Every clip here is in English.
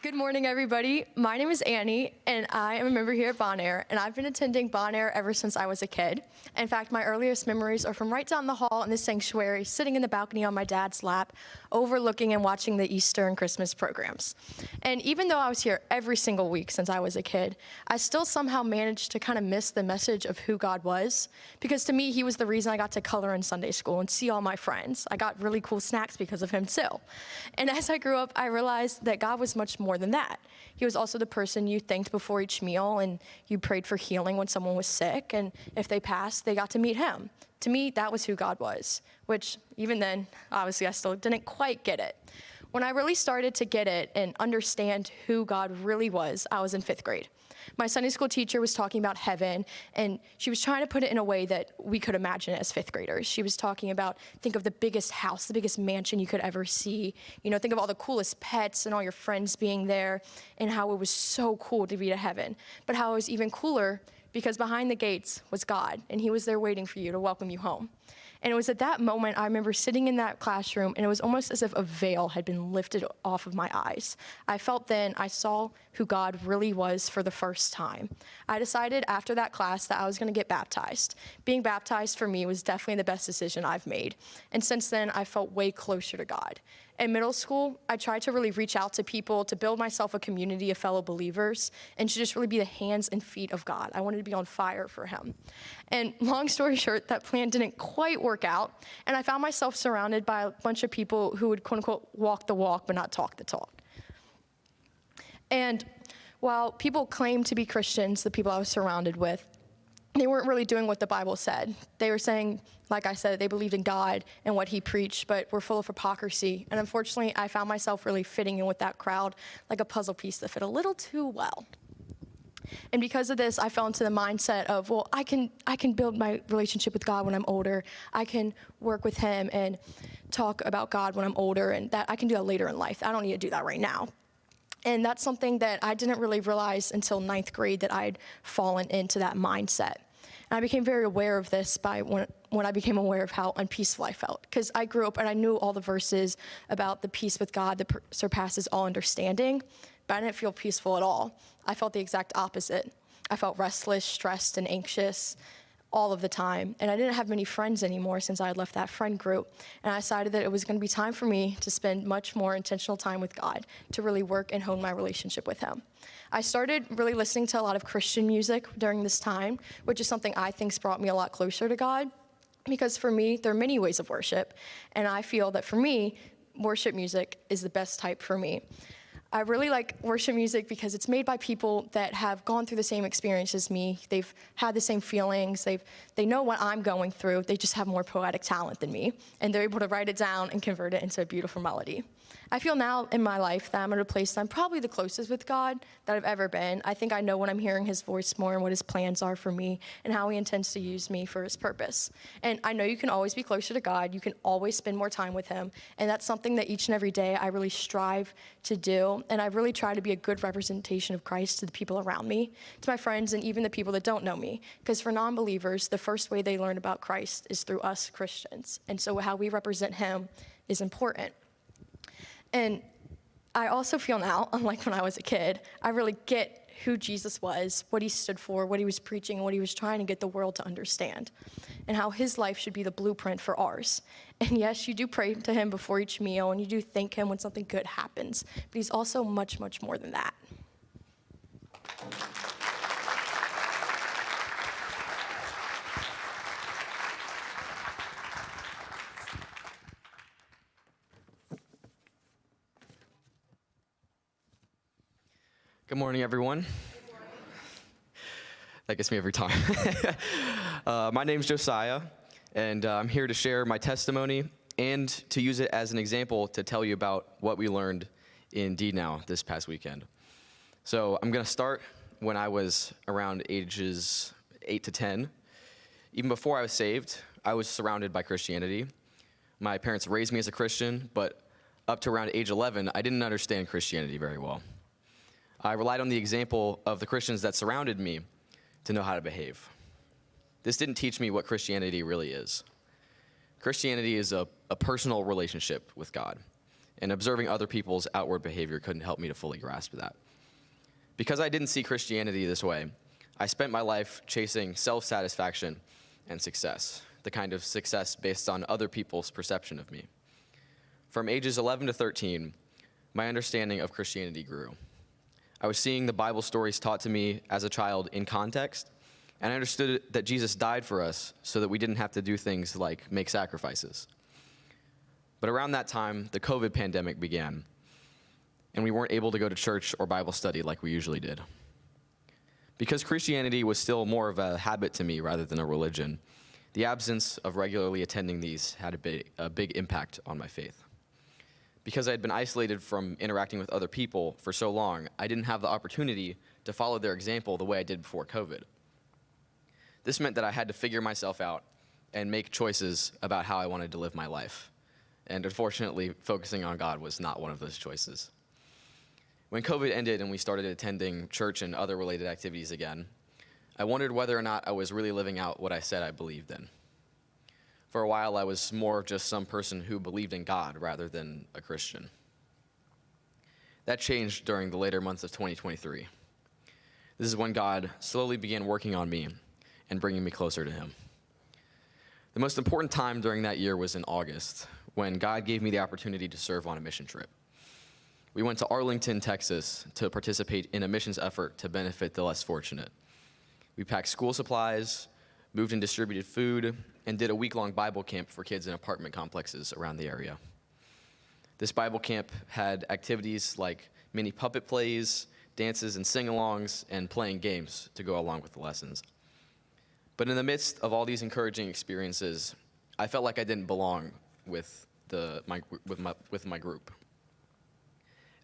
Good morning, everybody. My name is Annie, and I am a member here at Bon Air, and I've been attending Bon Air ever since I was a kid. In fact, my earliest memories are from right down the hall in the sanctuary, sitting in the balcony on my dad's lap, overlooking and watching the Easter and Christmas programs. And even though I was here every single week since I was a kid, I still somehow managed to kind of miss the message of who God was, because to me, he was the reason I got to color in Sunday school and see all my friends. I got really cool snacks because of him, too. And as I grew up, I realized that God was much more than that. He was also the person you thanked before each meal, and you prayed for healing when someone was sick, and if they passed, they got to meet him. To me, that was who God was, which even then, obviously, I still didn't quite get it. When I really started to get it and understand who God really was, I was in 5th grade. My Sunday school teacher was talking about heaven, and she was trying to put it in a way that we could imagine it as 5th graders. She was talking about, think of the biggest house, the biggest mansion you could ever see. You know, think of all the coolest pets and all your friends being there, and how it was so cool to be to heaven. But how it was even cooler because behind the gates was God, and he was there waiting for you to welcome you home. And it was at that moment I remember sitting in that classroom, and it was almost as if a veil had been lifted off of my eyes. I felt then I saw who God really was for the first time. I decided after that class that I was going to get baptized. Being baptized for me was definitely the best decision I've made. And since then, I felt way closer to God. In middle school, I tried to really reach out to people, to build myself a community of fellow believers, and to just really be the hands and feet of God. I wanted to be on fire for him. And long story short, that plan didn't quite work out, and I found myself surrounded by a bunch of people who would, quote unquote, walk the walk, but not talk the talk. And while people claimed to be Christians, the people I was surrounded with, they weren't really doing what the Bible said. They were saying, like I said, they believed in God and what he preached, but were full of hypocrisy. And unfortunately, I found myself really fitting in with that crowd like a puzzle piece that fit a little too well. And because of this, I fell into the mindset of, well, I can build my relationship with God when I'm older. I can work with him and talk about God when I'm older, and that I can do that later in life. I don't need to do that right now. And that's something that I didn't really realize until 9th grade, that I'd fallen into that mindset. And I became very aware of this when I became aware of how unpeaceful I felt. Because I grew up and I knew all the verses about the peace with God that surpasses all understanding, but I didn't feel peaceful at all. I felt the exact opposite. I felt restless, stressed, and anxious all of the time. And I didn't have many friends anymore since I had left that friend group. And I decided that it was going to be time for me to spend much more intentional time with God, to really work and hone my relationship with him. I started really listening to a lot of Christian music during this time, which is something I think's brought me a lot closer to God. Because for me, there are many ways of worship. And I feel that for me, worship music is the best type for me. I really like worship music because it's made by people that have gone through the same experience as me. They've had the same feelings. They know what I'm going through. They just have more poetic talent than me. And they're able to write it down and convert it into a beautiful melody. I feel now in my life that I'm at a place that I'm probably the closest with God that I've ever been. I think I know when I'm hearing his voice more and what his plans are for me and how he intends to use me for his purpose. And I know you can always be closer to God. You can always spend more time with him. And that's something that each and every day I really strive to do. And I really try to be a good representation of Christ to the people around me, to my friends, and even the people that don't know me. Because for non-believers, the first way they learn about Christ is through us Christians. And so how we represent him is important. And I also feel now, unlike when I was a kid, I really get who Jesus was, what he stood for, what he was preaching, and what he was trying to get the world to understand, and how his life should be the blueprint for ours. And yes, you do pray to him before each meal, and you do thank him when something good happens, but he's also much, much more than that. Good morning, everyone. Good morning. That gets me every time. My name's Josiah, and I'm here to share my testimony and to use it as an example to tell you about what we learned in DNOW this past weekend. So I'm going to start when I was around ages 8 to 10. Even before I was saved, I was surrounded by Christianity. My parents raised me as a Christian, but up to around age 11, I didn't understand Christianity very well. I relied on the example of the Christians that surrounded me to know how to behave. This didn't teach me what Christianity really is. Christianity is a personal relationship with God. and observing other people's outward behavior couldn't help me to fully grasp that. Because I didn't see Christianity this way, I spent my life chasing self-satisfaction and success, the kind of success based on other people's perception of me. From ages 11 to 13, my understanding of Christianity grew. I was seeing the Bible stories taught to me as a child in context, and I understood that Jesus died for us so that we didn't have to do things like make sacrifices. But around that time, the COVID pandemic began, and we weren't able to go to church or Bible study like we usually did. Because Christianity was still more of a habit to me rather than a religion, the absence of regularly attending these had a big impact on my faith. Because I had been isolated from interacting with other people for so long, I didn't have the opportunity to follow their example the way I did before COVID. This meant that I had to figure myself out and make choices about how I wanted to live my life. And unfortunately, focusing on God was not one of those choices. When COVID ended and we started attending church and other related activities again, I wondered whether or not I was really living out what I said I believed in. For a while, I was more just some person who believed in God rather than a Christian. That changed during the later months of 2023. This is when God slowly began working on me and bringing me closer to Him. The most important time during that year was in August, when God gave me the opportunity to serve on a mission trip. We went to Arlington, Texas, to participate in a missions effort to benefit the less fortunate. We packed school supplies, moved and distributed food, and did a week-long Bible camp for kids in apartment complexes around the area. This Bible camp had activities like mini puppet plays, dances and sing-alongs, and playing games to go along with the lessons. But in the midst of all these encouraging experiences, I felt like I didn't belong with my group.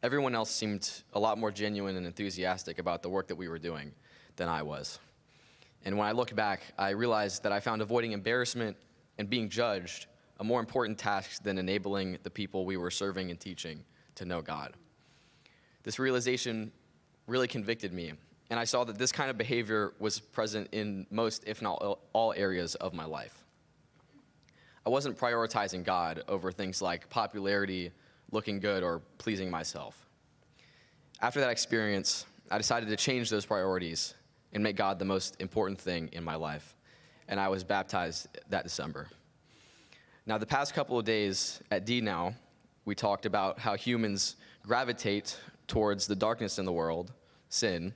Everyone else seemed a lot more genuine and enthusiastic about the work that we were doing than I was. And when I look back, I realized that I found avoiding embarrassment and being judged a more important task than enabling the people we were serving and teaching to know God. This realization really convicted me, and I saw that this kind of behavior was present in most, if not all, areas of my life. I wasn't prioritizing God over things like popularity, looking good, or pleasing myself. After that experience, I decided to change those priorities and make God the most important thing in my life. And I was baptized that December. Now, the past couple of days at D.Now, we talked about how humans gravitate towards the darkness in the world, sin,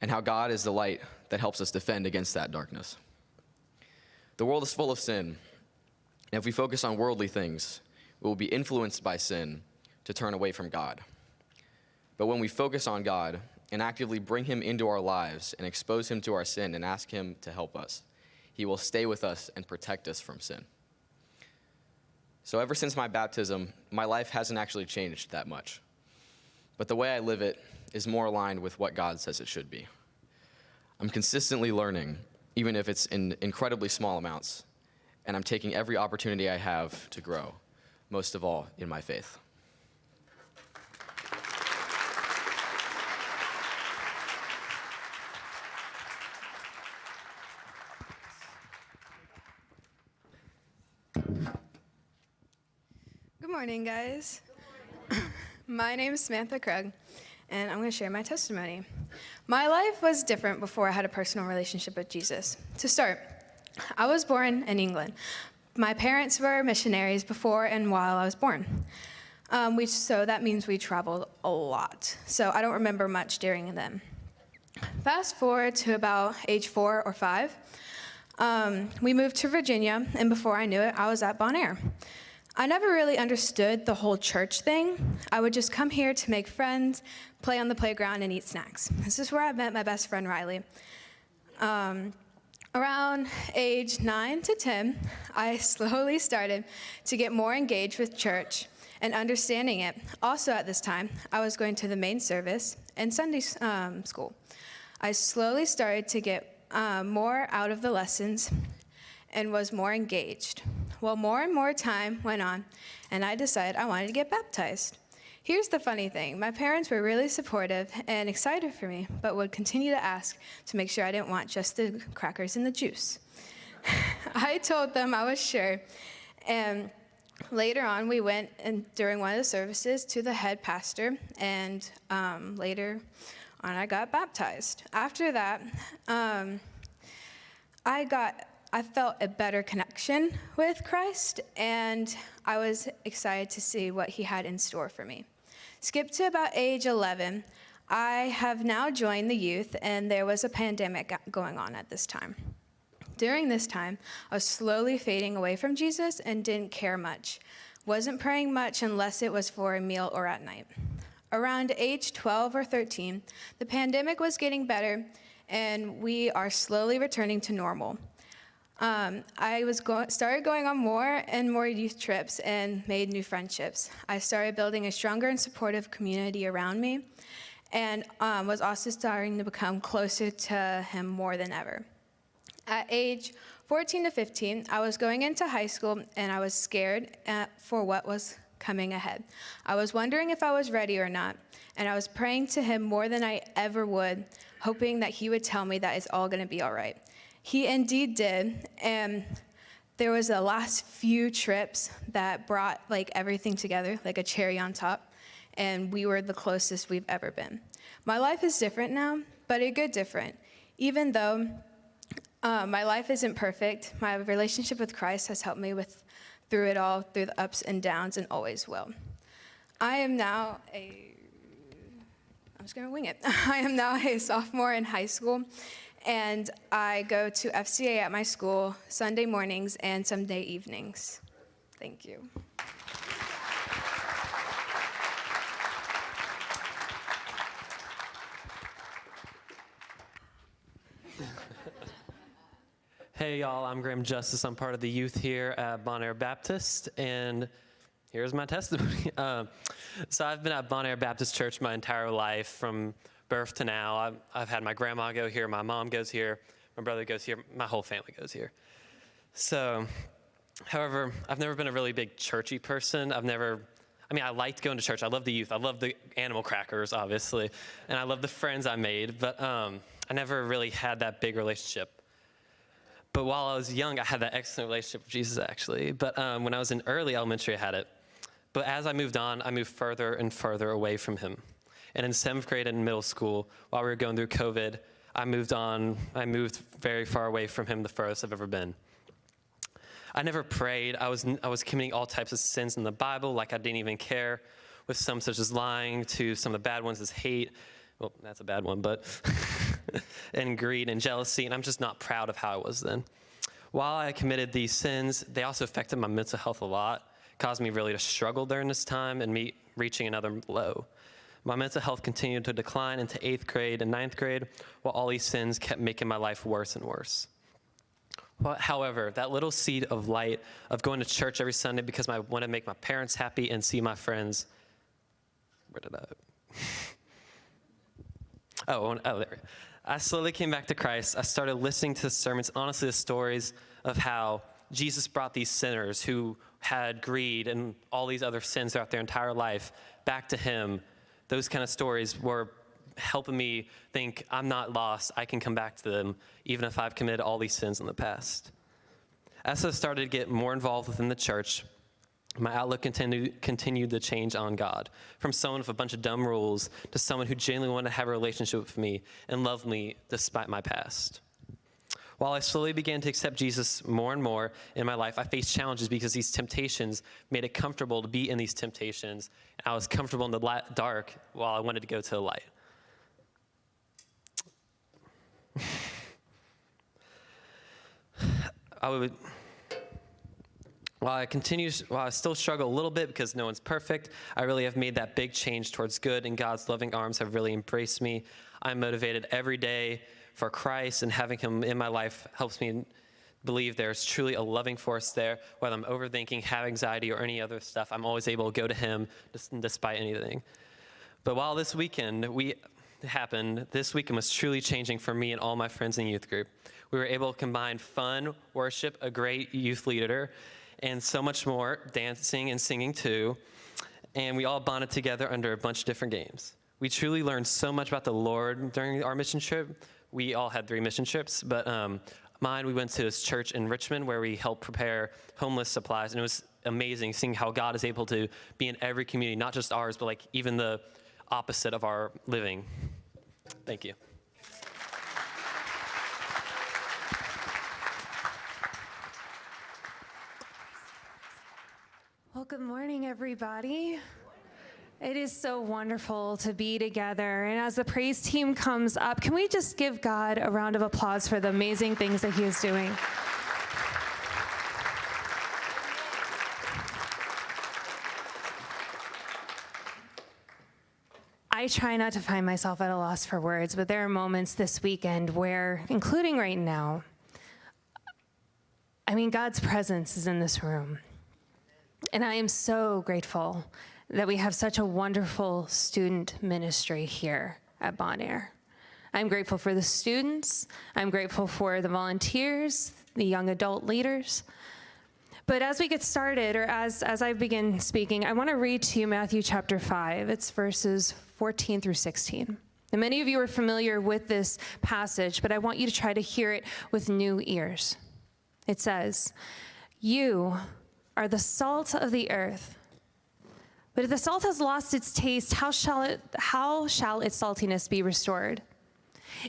and how God is the light that helps us defend against that darkness. The world is full of sin, and if we focus on worldly things, we will be influenced by sin to turn away from God. But when we focus on God and actively bring Him into our lives and expose Him to our sin and ask Him to help us, He will stay with us and protect us from sin. So ever since my baptism, my life hasn't actually changed that much. But the way I live it is more aligned with what God says it should be. I'm consistently learning, even if it's in incredibly small amounts, and I'm taking every opportunity I have to grow, most of all in my faith. Good morning, guys. My name is Samantha Krug, and I'm going to share my testimony. My life was different before I had a personal relationship with Jesus. To start, I was born in England. My parents were missionaries before and while I was born. So that means we traveled a lot. So I don't remember much during them. Fast forward to about age 4 or 5. We moved to Virginia, and before I knew it, I was at Bon Air. I never really understood the whole church thing. I would just come here to make friends, play on the playground, and eat snacks. This is where I met my best friend, Riley. Around age 9 to 10, I slowly started to get more engaged with church and understanding it. Also at this time, I was going to the main service and Sunday school. I slowly started to get more out of the lessons and was more engaged. Well, more and more time went on, and I decided I wanted to get baptized. Here's the funny thing. My parents were really supportive and excited for me, but would continue to ask to make sure I didn't want just the crackers and the juice. I told them I was sure, and Later on, we went during one of the services to the head pastor, and later on, I got baptized. After that, I felt a better connection with Christ, and I was excited to see what he had in store for me. Skip to about age 11, I have now joined the youth, and there was a pandemic going on at this time. During this time, I was slowly fading away from Jesus and didn't care much. Wasn't praying much unless it was for a meal or at night. Around age 12 or 13, the pandemic was getting better, and we are slowly returning to normal. I started going on more and more youth trips and made new friendships. I started building a stronger and supportive community around me, and was also starting to become closer to him more than ever. At age 14 to 15, I was going into high school, and I was scared for what was coming ahead. I was wondering if I was ready or not, and I was praying to him more than I ever would, hoping that he would tell me that it's all going to be all right. He indeed did, and there was the last few trips that brought everything together, like a cherry on top, and we were the closest we've ever been. My life is different now, but a good different. Even though my life isn't perfect, my relationship with Christ has helped me through it all, through the ups and downs, and always will. I am now I'm just going to wing it. I am now a sophomore in high school, and I go to FCA at my school Sunday mornings and Sunday evenings. Thank you. Hey y'all, I'm Graham Justice. I'm part of the youth here at Bon Air Baptist, and here's my testimony. So I've been at Bon Air Baptist Church my entire life, from birth to now. I've had my grandma go here, my mom goes here, my brother goes here, my whole family goes here. So, however, I've never been a really big churchy person. I liked going to church. I love the youth. I love the animal crackers, obviously, and I love the friends I made, but I never really had that big relationship. But while I was young, I had that excellent relationship with Jesus, actually. But when I was in early elementary, I had it. But as I moved on, I moved further and further away from him. And in 7th grade and middle school, while we were going through COVID, I moved very far away from him, the furthest I've ever been. I never prayed. I was committing all types of sins in the Bible, like I didn't even care, with some such as lying, to some of the bad ones as hate. Well, that's a bad one, but and greed and jealousy, and I'm just not proud of how I was then. While I committed these sins, they also affected my mental health a lot, caused me really to struggle during this time and me reaching another low. My mental health continued to decline into 8th grade and 9th grade, while all these sins kept making my life worse and worse. Well, however, that little seed of light of going to church every Sunday because I want to make my parents happy and see my friends, there. I slowly came back to Christ. I started listening to the sermons, honestly, the stories of how Jesus brought these sinners who had greed and all these other sins throughout their entire life back to him. Those kind of stories were helping me think, I'm not lost. I can come back to them, even if I've committed all these sins in the past. As I started to get more involved within the church, my outlook continued to change on God, from someone with a bunch of dumb rules to someone who genuinely wanted to have a relationship with me and love me despite my past. While I slowly began to accept Jesus more and more in my life, I faced challenges because these temptations made it comfortable to be in these temptations, and I was comfortable in the dark while I wanted to go to the light. While I still struggle a little bit because no one's perfect, I really have made that big change towards good, and God's loving arms have really embraced me. I'm motivated every day for Christ, and having him in my life helps me believe there's truly a loving force there. Whether I'm overthinking, have anxiety, or any other stuff, I'm always able to go to him despite anything. But while this weekend was truly changing for me and all my friends in youth group. We were able to combine fun, worship, a great youth leader, and so much more, dancing and singing too, and we all bonded together under a bunch of different games. We truly learned so much about the Lord during our mission trip. We all had 3 mission trips, but mine, we went to this church in Richmond where we helped prepare homeless supplies, and amazing seeing how God is able to be in every community, not just ours, but like even the opposite of our living. Thank you. Well, good morning, everybody. It is so wonderful to be together. And as the praise team comes up, can we just give God a round of applause for the amazing things that he is doing? I try not to find myself at a loss for words, but there are moments this weekend where, including right now, God's presence is in this room. And I am so grateful that we have such a wonderful student ministry here at Bon Air. I'm grateful for the students. I'm grateful for the volunteers, the young adult leaders. But as we get started, or as I begin speaking, I want to read to you Matthew chapter 5. It's verses 14 through 16. And many of you are familiar with this passage, but I want you to try to hear it with new ears. It says, "You are the salt of the earth. But if the salt has lost its taste, how shall its saltiness be restored?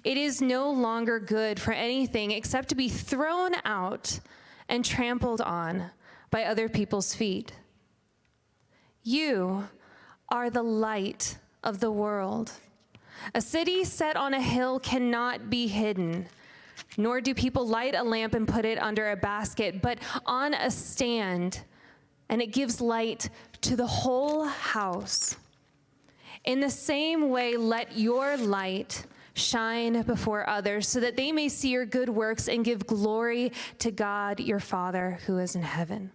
It is no longer good for anything except to be thrown out and trampled on by other people's feet. You are the light of the world. A city set on a hill cannot be hidden, nor do people light a lamp and put it under a basket, but on a stand, and it gives light to the whole house. In the same way, let your light shine before others, so that they may see your good works and give glory to God, your Father, who is in heaven."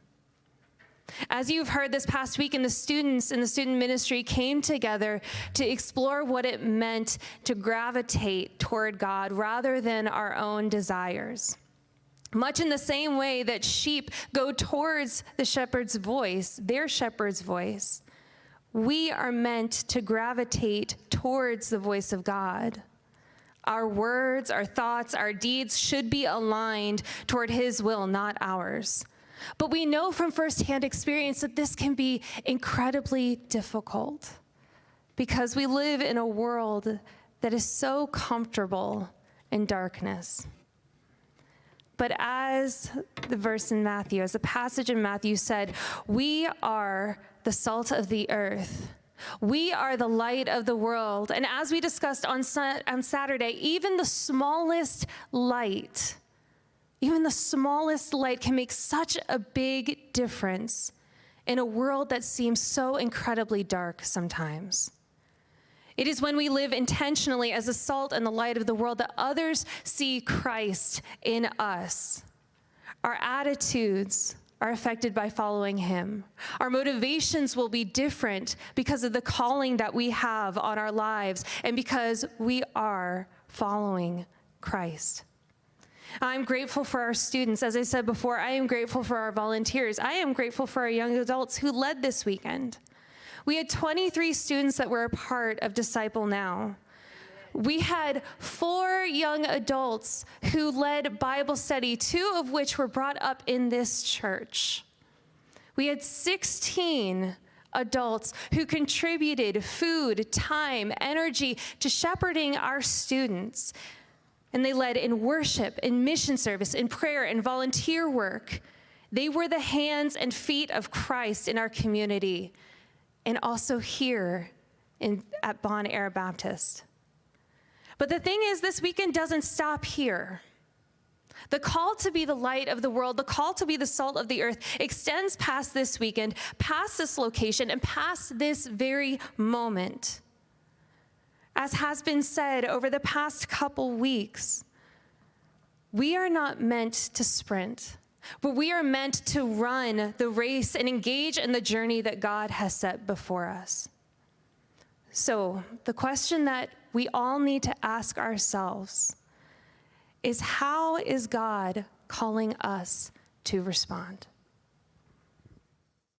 As you've heard this past week, the students in the student ministry came together to explore what it meant to gravitate toward God rather than our own desires. Much in the same way that sheep go towards the shepherd's voice, their shepherd's voice, we are meant to gravitate towards the voice of God. Our words, our thoughts, our deeds should be aligned toward his will, not ours. But we know from firsthand experience that this can be incredibly difficult because we live in a world that is so comfortable in darkness. But as the verse in Matthew, as the passage in Matthew said, we are the salt of the earth. We are the light of the world. And as we discussed on Saturday, even the smallest light can make such a big difference in a world that seems so incredibly dark sometimes. It is when we live intentionally as the salt and the light of the world that others see Christ in us. Our attitudes are affected by following him. Our motivations will be different because of the calling that we have on our lives and because we are following Christ. I'm grateful for our students. As I said before, I am grateful for our volunteers. I am grateful for our young adults who led this weekend. We had 23 students that were a part of Disciple Now. We had 4 young adults who led Bible study, 2 of which were brought up in this church. We had 16 adults who contributed food, time, energy to shepherding our students. And they led in worship, in mission service, in prayer, and volunteer work. They were the hands and feet of Christ in our community, and also here at Bon Air Baptist. But the thing is, this weekend doesn't stop here. The call to be the light of the world, the call to be the salt of the earth, extends past this weekend, past this location, and past this very moment. As has been said over the past couple weeks, we are not meant to sprint, but we are meant to run the race and engage in the journey that God has set before us. So the question that we all need to ask ourselves is, how is God calling us to respond?